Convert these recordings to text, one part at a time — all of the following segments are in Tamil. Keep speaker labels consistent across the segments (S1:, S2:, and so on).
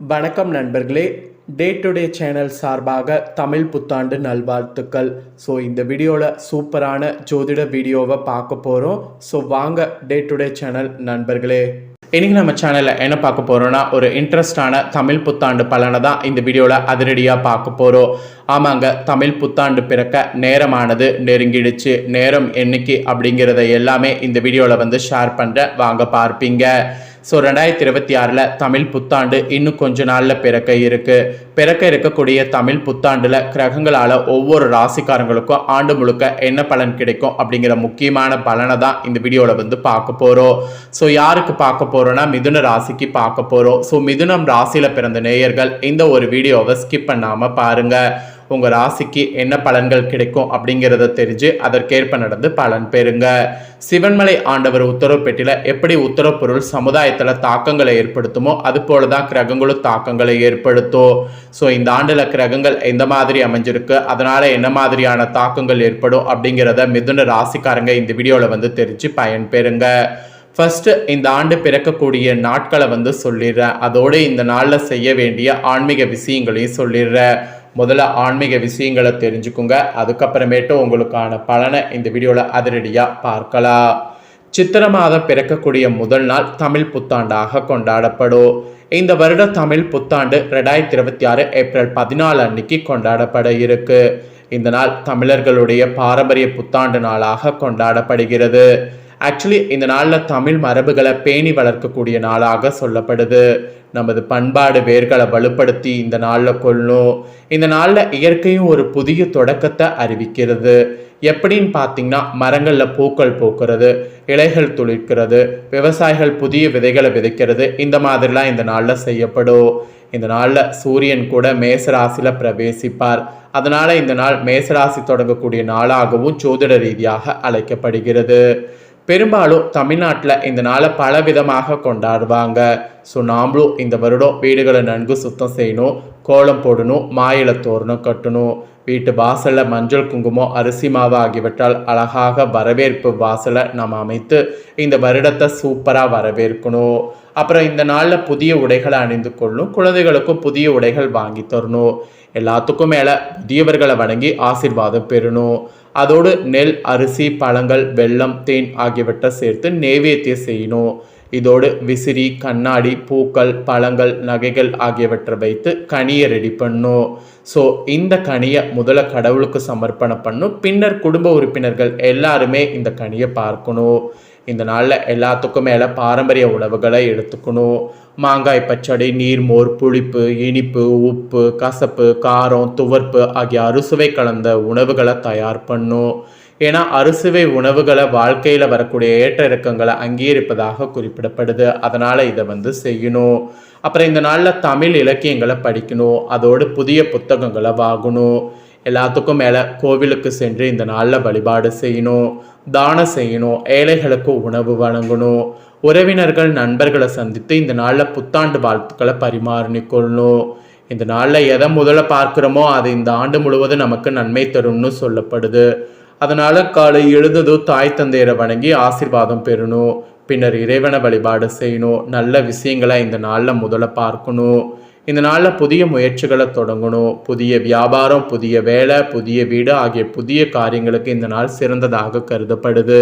S1: வணக்கம் நண்பர்களே. டே டு டே சேனல் சார்பாக தமிழ் புத்தாண்டு நல்வாழ்த்துக்கள். ஸோ இந்த வீடியோவில் சூப்பரான ஜோதிட வீடியோவை பார்க்க போகிறோம். ஸோ வாங்க டே டு டே சேனல் நண்பர்களே. இன்றைக்கி நம்ம சேனலில் என்ன பார்க்க போகிறோன்னா, ஒரு இன்ட்ரெஸ்டான தமிழ் புத்தாண்டு பலனை தான் இந்த வீடியோவில் அதிரடியாக பார்க்க போகிறோம். ஆமாங்க, தமிழ் புத்தாண்டு பிறக்க நேரமானது நெருங்கிடுச்சு. நேரம் என்னைக்கு அப்படிங்கிறத எல்லாமே இந்த வீடியோவில் ஷேர் பண்ணுறேன், வாங்க பார்ப்பீங்க. ஸோ 2026 தமிழ் புத்தாண்டு இன்னும் கொஞ்ச நாளில் பிறக்க இருக்கக்கூடிய தமிழ் புத்தாண்டில் கிரகங்களால் ஒவ்வொரு ராசிக்காரங்களுக்கும் ஆண்டு முழுக்க என்ன பலன் கிடைக்கும் அப்படிங்கிற முக்கியமான பலனை தான் இந்த வீடியோவில் பார்க்க போகிறோம். ஸோ யாருக்கு பார்க்க போகிறோன்னா, மிதுன ராசிக்கு பார்க்க போகிறோம். ஸோ மிதுனம் ராசியில் பிறந்த நேயர்கள் இந்த ஒரு வீடியோவை ஸ்கிப் பண்ணாமல் பாருங்கள். உங்கள் ராசிக்கு என்ன பலன்கள் கிடைக்கும் அப்படிங்கிறத தெரிஞ்சு அதற்கேற்ப நடந்து பலன் பெறுங்க. சிவன்மலை ஆண்டவர் உத்தரவு பெட்டியில் எப்படி உத்தரவு பொருள் சமுதாயத்தில் தாக்கங்களை ஏற்படுத்துமோ அது போல தான் கிரகங்களும் தாக்கங்களை ஏற்படுத்தும். ஸோ இந்த ஆண்டில் கிரகங்கள் எந்த மாதிரி அமைஞ்சிருக்கு, அதனால் என்ன மாதிரியான தாக்கங்கள் ஏற்படும் அப்படிங்கிறத மிதுன ராசிக்காரங்க இந்த வீடியோவில் தெரிஞ்சு பயன் பெறுங்க. ஃபர்ஸ்ட், இந்த ஆண்டு பிறக்கக்கூடிய நாட்களை சொல்லிடுறேன். அதோடு இந்த நாளில் செய்ய வேண்டிய ஆன்மீக விஷயங்களையும் சொல்லிடுறேன். முதல்ல ஆன்மீக விஷயங்களை தெரிஞ்சுக்குங்க, அதுக்கப்புறமேட்டு உங்களுக்கான பலனை இந்த வீடியோவில் அதிரடியாக பார்க்கலாம். சித்திரை மாதம் பிறக்கக்கூடிய முதல் நாள் தமிழ் புத்தாண்டாக கொண்டாடப்படும். இந்த வருட தமிழ் புத்தாண்டு 2026 ஏப்ரல் 14 அன்னைக்கு கொண்டாடப்பட இருக்கு. இந்த நாள் தமிழர்களுடைய பாரம்பரிய புத்தாண்டு நாளாக கொண்டாடப்படுகிறது. ஆக்சுவலி இந்த நாளில் தமிழ் மரபுகளை பேணி வளர்க்கக்கூடிய நாளாக சொல்லப்படுது. நமது பண்பாடு வேர்களை வலுப்படுத்தி இந்த நாளில் கொள்ளணும். இந்த நாளில் இயற்கையும் ஒரு புதிய தொடக்கத்தை அறிவிக்கிறது. எப்படின்னு பார்த்தீங்கன்னா, மரங்களில் பூக்கள் பூக்கிறது, இலைகள் துளிர்க்கிறது, விவசாயிகள் புதிய விதைகளை விதைக்கிறது, இந்த மாதிரிலாம் இந்த நாளில் செய்யப்படும். இந்த நாளில் சூரியன் கூட மேசராசியில் பிரவேசிப்பார். அதனால் இந்த நாள் மேசராசி தொடங்கக்கூடிய நாளாகவும் ஜோதிட ரீதியாக அழைக்கப்படுகிறது. பெரும்பாலும் தமிழ்நாட்டில் இந்த நாளை பல விதமாக கொண்டாடுவாங்க. ஸோ நாமளும் இந்த வருடம் வீடுகளை நன்கு சுத்தம் செய்யணும், கோலம் போடணும், மாயிலை தோரணம் கட்டணும், வீட்டு வாசலில் மஞ்சள் குங்குமம் அரிசி மாவு ஆகியவற்றால் அழகாக வரவேற்பு வாசலை நம்ம அமைத்து இந்த வருடத்தை சூப்பராக வரவேற்கணும். அப்புறம் இந்த நாளில் புதிய உடைகளை அணிந்து கொள்ளணும், குழந்தைகளுக்கும் புதிய உடைகள் வாங்கி தரணும். எல்லாத்துக்கும் மேலே புதியவர்களை வணங்கி ஆசீர்வாதம் பெறணும். அதோடு நெல், அரிசி, பழங்கள், வெல்லம், தேன் ஆகியவற்றை சேர்த்து நெய்வேத்தியம் செய்யணும். இதோடு விசிறி, கண்ணாடி, பூக்கள், பழங்கள், நகைகள் ஆகியவற்றை வைத்து கனியை ரெடி பண்ணும். ஸோ இந்த கனியை முதல்ல கடவுளுக்கு சமர்ப்பணம் பண்ணும். பின்னர் குடும்ப உறுப்பினர்கள் எல்லாருமே இந்த கனியை பார்க்கணும். இந்த நாளில் எல்லாத்துக்கும் மேலே பாரம்பரிய உணவுகளை எடுத்துக்கணும். மாங்காய் பச்சடி, நீர்மோர், புளிப்பு, இனிப்பு, உப்பு, கசப்பு, காரம், துவர்ப்பு ஆகிய அறுசுவை கலந்த உணவுகளை தயார் பண்ணும். ஏன்னா அறுசுவை உணவுகளை வாழ்க்கையில் வரக்கூடிய ஏற்ற இறக்கங்களை அங்கீகரிப்பதாக குறிப்பிடப்படுது. அதனால் இதை செய்யணும். அப்புறம் இந்த நாளில் தமிழ் இலக்கியங்களை படிக்கணும். அதோடு புதிய புத்தகங்களை வாங்கணும். எல்லாத்துக்கும் மேலே கோவிலுக்கு சென்று இந்த நாளில் வழிபாடு செய்யணும், தானம் செய்யணும், ஏழைகளுக்கு உணவு வழங்கணும். உறவினர்கள், நண்பர்களை சந்தித்து இந்த நாளில் புத்தாண்டு வாழ்த்துக்களை பரிமாறிக்கொள்ளணும். இந்த நாளில் எதை முதல்ல பார்க்குறோமோ அது இந்த ஆண்டு முழுவதும் நமக்கு நன்மை தரும்னு சொல்லப்படுது. அதனால் காலை எழுந்ததும் தாய் தந்தையரை வணங்கி ஆசீர்வாதம் பெறணும். பின்னர் இறைவனை வழிபாடு செய்யணும். நல்ல விஷயங்களை இந்த நாளில் முதல்ல பார்க்கணும். இந்த நாளில் புதிய முயற்சிகளை தொடங்கணும். புதிய வியாபாரம், புதிய வேலை, புதிய வீடு ஆகிய புதிய காரியங்களுக்கு இந்த நாள் சிறந்ததாக கருதப்படுது.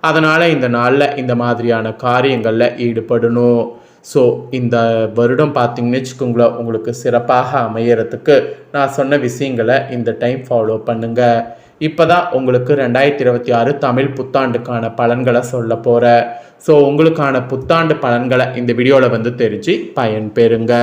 S1: அதனால் இந்த நாளில் இந்த மாதிரியான காரியங்களில் ஈடுபடணும். ஸோ இந்த வருடம் பார்த்திங்கன்னு வச்சுக்கோங்களேன், உங்களுக்கு சிறப்பாக அமையறதுக்கு நான் சொன்ன விஷயங்களை இந்த டைம் ஃபாலோ பண்ணுங்கள். இப்போ தான் உங்களுக்கு 2026 தமிழ் புத்தாண்டுக்கான பலன்களை சொல்ல போகிறேன். ஸோ உங்களுக்கான புத்தாண்டு பலன்களை இந்த வீடியோவில் தெரிஞ்சு பயன் பெறுங்க.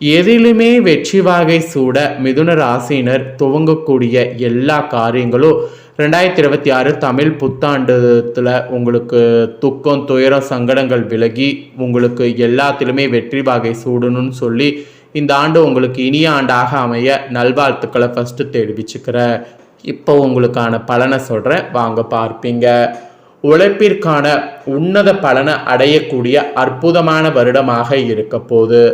S1: எதிலுமே வெற்றி வாகை சூட மிதுன ராசியினர் துவங்கக்கூடிய எல்லா காரியங்களும் 2026 தமிழ் புத்தாண்டுல உங்களுக்கு துக்கம், துயரம், சங்கடங்கள் விலகி உங்களுக்கு எல்லாத்திலுமே வெற்றி வாகை சூடணும்னு சொல்லி இந்த ஆண்டு உங்களுக்கு இனிய ஆண்டாக அமைய நல்வாழ்த்துக்களை ஃபஸ்ட்டு தெரிவிச்சுக்கிறேன். இப்போ உங்களுக்கான பலனை சொல்கிறேன், வாங்க பார்ப்பீங்க. உழைப்பிற்கான உன்னத பலனை அடையக்கூடிய அற்புதமான வருடமாக இருக்க போகுது.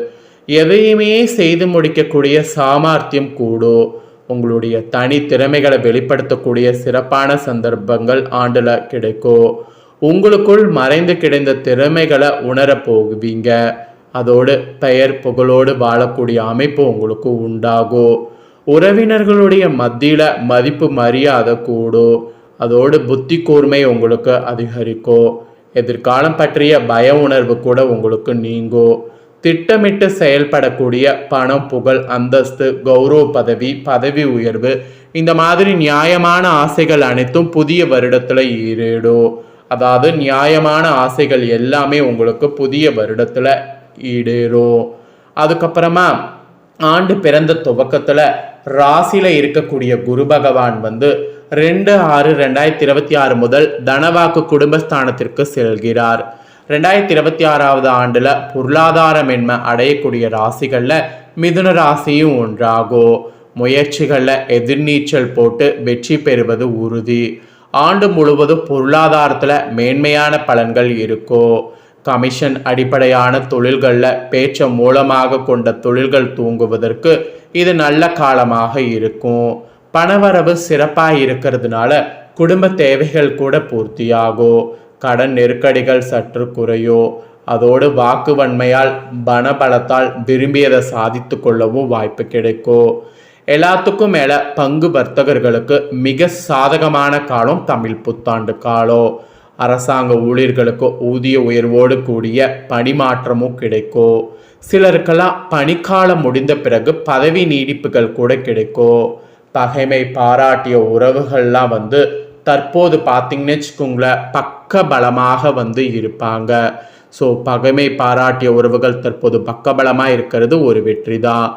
S1: எதையுமே செய்து முடிக்கக்கூடிய சாமர்த்தியம் கூடும். உங்களுடைய தனி திறமைகளை வெளிப்படுத்தக்கூடிய சிறப்பான சந்தர்ப்பங்கள் ஆண்டில் கிடைக்கும். உங்களுக்குள் மறைந்து கிடந்த திறமைகளை உணர போகுவீங்க. அதோடு பெயர் புகழோடு வாழக்கூடிய அமைப்பு உங்களுக்கு உண்டாகும். உறவினர்களுடைய மத்தியில் மதிப்பு மரியாதை கூடும். அதோடு புத்தி கூர்மை உங்களுக்கு அதிகரிக்கும். எதிர்காலம் பற்றிய பய உணர்வு கூட உங்களுக்கு நீங்கும். திட்டமிட்டு செயல்படக்கூடிய பணம், புகழ், அந்தஸ்து, கௌரவ பதவி, பதவி உயர்வு, இந்த மாதிரி நியாயமான ஆசைகள் அனைத்தும் புதிய வருடத்தில் ஈடேடும். அதாவது நியாயமான ஆசைகள் எல்லாமே உங்களுக்கு புதிய வருடத்தில் ஈடேறும். அதுக்கப்புறமா ஆண்டு பிறந்த துவக்கத்தில் ராசியில் இருக்கக்கூடிய குரு பகவான் 2/6/2026 முதல் தனவாக்கு குடும்பஸ்தானத்திற்கு செல்கிறார். 2026 ஆண்டுல பொருளாதார மென்மை அடையக்கூடிய ராசிகளில் மிதுன ராசியும் ஒன்றாகும். முயற்சிகளில் எதிர்நீச்சல் போட்டு வெற்றி பெறுவது உறுதி. ஆண்டு முழுவதும் பொருளாதாரத்தில் மேன்மையான பலன்கள் இருக்கும். கமிஷன் அடிப்படையான தொழில்களில் பேச்ச மூலமாக கொண்ட தொழில்கள் தூங்குவதற்கு இது நல்ல காலமாக இருக்கும். பணவரவு சிறப்பாக இருக்கிறதுனால குடும்ப தேவைகள் கூட பூர்த்தியாகும். கடன் நெருக்கடிகள் சற்று குறையும். அதோடு வாக்குவன்மையால் பணபலத்தால் விரும்பியதை சாதித்து கொள்ளவும் வாய்ப்பு கிடைக்கும். எல்லாத்துக்கும் மேலே பங்கு வர்த்தகர்களுக்கு மிக சாதகமான காலம் தமிழ் புத்தாண்டு காலம். அரசாங்க ஊழியர்களுக்கு ஊதிய உயர்வோடு கூடிய பணிமாற்றமும் கிடைக்கும். சிலருக்கெல்லாம் பணிக்காலம் முடிந்த பிறகு பதவி நீடிப்புகள் கூட கிடைக்கும். பகைமை பாராட்டிய உறவுகள்லாம் தற்போது பார்த்தீங்கன்னு வச்சுக்கோங்களேன், பக்க பலமாக இருப்பாங்க. ஸோ பகைமை பாராட்டிய உறவுகள் தற்போது பக்கபலமாக இருக்கிறது ஒரு வெற்றி தான்.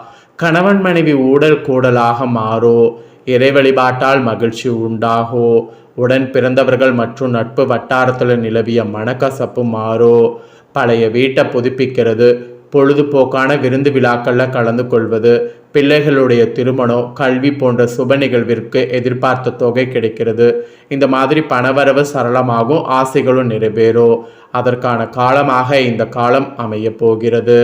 S1: கணவன் மனைவி ஊடல் கூடலாக மாறும். இறை வழிபாட்டால் மகிழ்ச்சி உண்டாகும். உடன் பிறந்தவர்கள் மற்றும் நட்பு வட்டாரத்தில் நிலவிய மனக்கசப்பு மாறும். பழைய வீட்டை புதுப்பிக்கிறது, பொழுதுபோக்கான விருந்து விழாக்களில் கலந்து கொள்வது, பிள்ளைகளுடைய திருமணம், கல்வி போன்ற சுப நிகழ்விற்கு எதிர்பார்த்த தொகை கிடைக்கிறது. இந்த மாதிரி பணவரவு சரளமாகவும் ஆசைகளும் நிறைவேறும். அதற்கான காலமாக இந்த காலம் அமைய போகிறது.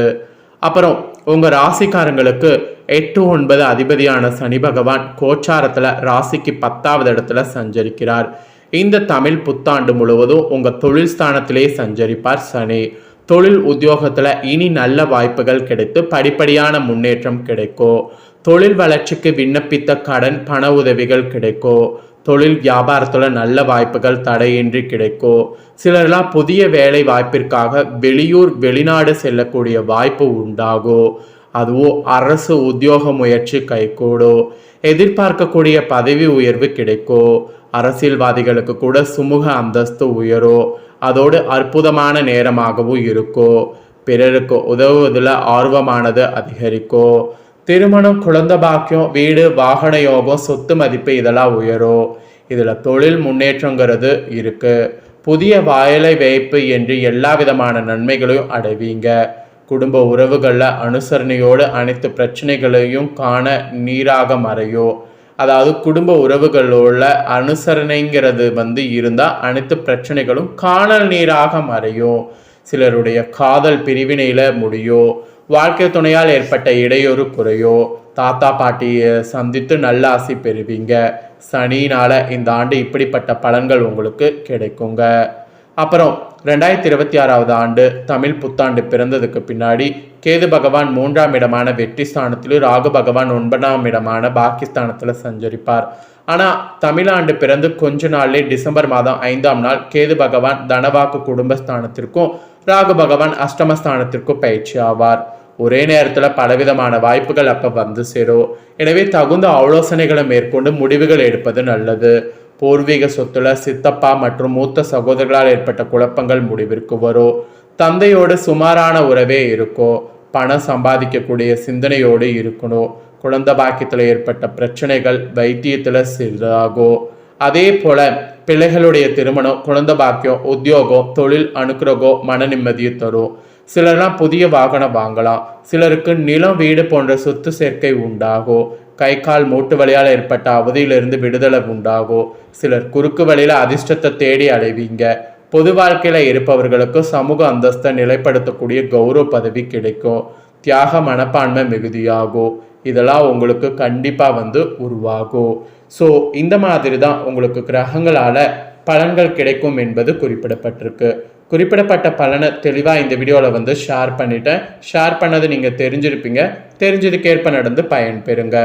S1: அப்புறம் உங்கள் ராசிக்காரங்களுக்கு 8-9 அதிபதியான சனி பகவான் கோச்சாரத்தில் ராசிக்கு 10வது இடத்துல சஞ்சரிக்கிறார். இந்த தமிழ் புத்தாண்டு முழுவதும் உங்கள் தொழில் ஸ்தானத்திலே சஞ்சரிப்பார் சனி. தொழில் உத்தியோகத்தில் இனி நல்ல வாய்ப்புகள் கிடைத்து படிப்படியான முன்னேற்றம் கிடைக்கும். தொழில் வளர்ச்சிக்கு விண்ணப்பித்த கடன் பண உதவிகள் கிடைக்கும். தொழில் வியாபாரத்தில் நல்ல வாய்ப்புகள் தடையின்றி கிடைக்கும். சிலர்லாம் புதிய வேலை வாய்ப்பிற்காக வெளியூர் வெளிநாடு செல்லக்கூடிய வாய்ப்பு உண்டாகும். அதுவும் அரசு உத்தியோக முயற்சி கைகூடும். எதிர்பார்க்கக்கூடிய பதவி உயர்வு கிடைக்கும். அரசியல்வாதிகளுக்கு கூட சுமூக அந்தஸ்து உயரும். அதோடு அற்புதமான நேரமாகவும் இருக்கும். பிறருக்கு உதவுவதில் ஆர்வமானது அதிகரிக்கும். திருமணம், குழந்தை பாக்கியம், வீடு, வாகன யோகம், சொத்து மதிப்பு இதெல்லாம் உயரும். இதில் தொழில் முன்னேற்றங்கிறது இருக்குது. புதிய வாயிலை வைப்பு என்று எல்லா விதமான நன்மைகளையும் அடைவீங்க. குடும்ப உறவுகளில் அனுசரணையோடு அனைத்து பிரச்சனைகளையும் காண நீராக மறையும். அதாவது குடும்ப உறவுகளோட அனுசரணைங்கிறது இருந்தால் அனைத்து பிரச்சனைகளும் காணல் நீராக மறையும். சிலருடைய காதல் பிரிவினையில் முடியும். வாழ்க்கை துணையால் ஏற்பட்ட இடையூறு குறையோ. தாத்தா பாட்டியை சந்தித்து நல்ல ஆசி பெறுவீங்க. சனினால் இந்த ஆண்டு இப்படிப்பட்ட பலன்கள் உங்களுக்கு கிடைக்குங்க. அப்புறம் 2026 ஆண்டு தமிழ் புத்தாண்டு பிறந்ததுக்கு பின்னாடி கேது பகவான் 3ஆம் இடமான வெற்றி ஸ்தானத்திலும், ராகு பகவான் 9ஆம் இடமான பாகிஸ்தானத்தில் சஞ்சரிப்பார். ஆனால் தமிழாண்டு பிறந்து கொஞ்ச நாள்லே டிசம்பர் மாதம் 5ஆம் நாள் கேது பகவான் தனவாக்கு குடும்பஸ்தானத்திற்கும், ராகு பகவான் அஷ்டமஸ்தானத்திற்கும் பயிற்சி ஆவார். ஒரே நேரத்தில் பலவிதமான வாய்ப்புகள் அப்போ சேரும். எனவே தகுந்த ஆலோசனைகளை மேற்கொண்டு முடிவுகள் எடுப்பது நல்லது. பூர்வீக சொத்துல சித்தப்பா மற்றும் மூத்த சகோதரர்களால் ஏற்பட்ட குழப்பங்கள் முடிவிற்கு வரும். தந்தையோடு சுமாரான உறவே இருக்கும். பணம் சம்பாதிக்கக்கூடிய சிந்தனையோடு இருக்கணும். குழந்தை பாக்கியத்தில் ஏற்பட்ட பிரச்சனைகள் வைத்தியத்தில் சிறிதாகும். அதே போல பிள்ளைகளுடைய திருமணம், குழந்தை பாக்கியம், உத்தியோகம், தொழில் அனுக்கிரகம் மன நிம்மதியை தரும். சிலர்லாம் புதிய வாகனம் வாங்கலாம். சிலருக்கு நிலம், வீடு போன்ற சொத்து சேர்க்கை உண்டாகும். கை கால் மூட்டு வலியால் ஏற்பட்ட அவதியிலிருந்து விடுதலை உண்டாகும். சிலர் குறுக்கு வழியில் அதிர்ஷ்டத்தை தேடி அடைவீங்க. பொது வாழ்க்கையில் இருப்பவர்களுக்கு சமூக அந்தஸ்தை நிலைப்படுத்தக்கூடிய கௌரவ பதவி கிடைக்கும். தியாக மனப்பான்மை மிகுதியாகும். இதெல்லாம் உங்களுக்கு கண்டிப்பாக உருவாகும். ஸோ இந்த மாதிரி தான் உங்களுக்கு கிரகங்களால் பலன்கள் கிடைக்கும் என்பது குறிப்பிடப்பட்டிருக்கு. குறிப்பிடப்பட்ட பலனை தெளிவாக இந்த வீடியோவில் வந்து ஷேர் பண்ணிட்டேன். ஷேர் பண்ணது நீங்கள் தெரிஞ்சிருப்பீங்க. தெரிஞ்சதுக்கேற்ப நடந்து பயன்பெறுங்க.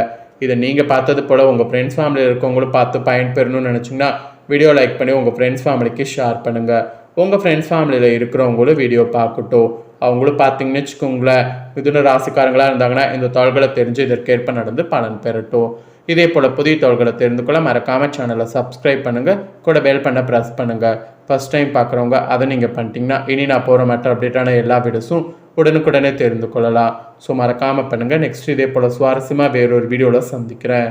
S1: இதை நீங்கள் பார்த்தது போல் உங்கள் ஃப்ரெண்ட்ஸ் ஃபேமிலியில் இருக்கவங்களும் பார்த்து பயன்பெறணும்னு நினச்சிங்கன்னா வீடியோ லைக் பண்ணி உங்கள் ஃப்ரெண்ட்ஸ் ஃபேமிலிக்கு ஷேர் பண்ணுங்கள். உங்கள் ஃப்ரெண்ட்ஸ் ஃபேமிலியில் இருக்கிறவங்களும் வீடியோ பார்க்கட்டும். அவங்களும் பார்த்தீங்கன்னு வச்சுக்கோங்களேன், மிதுன ராசிக்காரங்களாக இருந்தாங்கன்னா இந்த தகவல்களை தெரிஞ்சு இதற்கேற்ப நடந்து பலன் பெறட்டும். இதே போல் புதிய தகவல்களை தெரிந்து கொள்ள மறக்காமல் சேனலை சப்ஸ்கிரைப் பண்ணுங்கள். கூட பெல் பண்ண ப்ரெஸ் பண்ணுங்கள். ஃபஸ்ட் டைம் பார்க்குறவங்க அதை நீங்கள் பண்ணிட்டீங்கன்னா இனி நான் போகிற மற்ற அப்டேட்டான எல்லா வீடியோஸும் உடனுக்குடனே தெரிந்து கொள்ளலாம். ஸோ மறக்காமல் பண்ணுங்கள். நெக்ஸ்ட் இதே போல் சுவாரஸ்யமாக வேறொரு வீடியோவில் சந்திக்கிறேன்.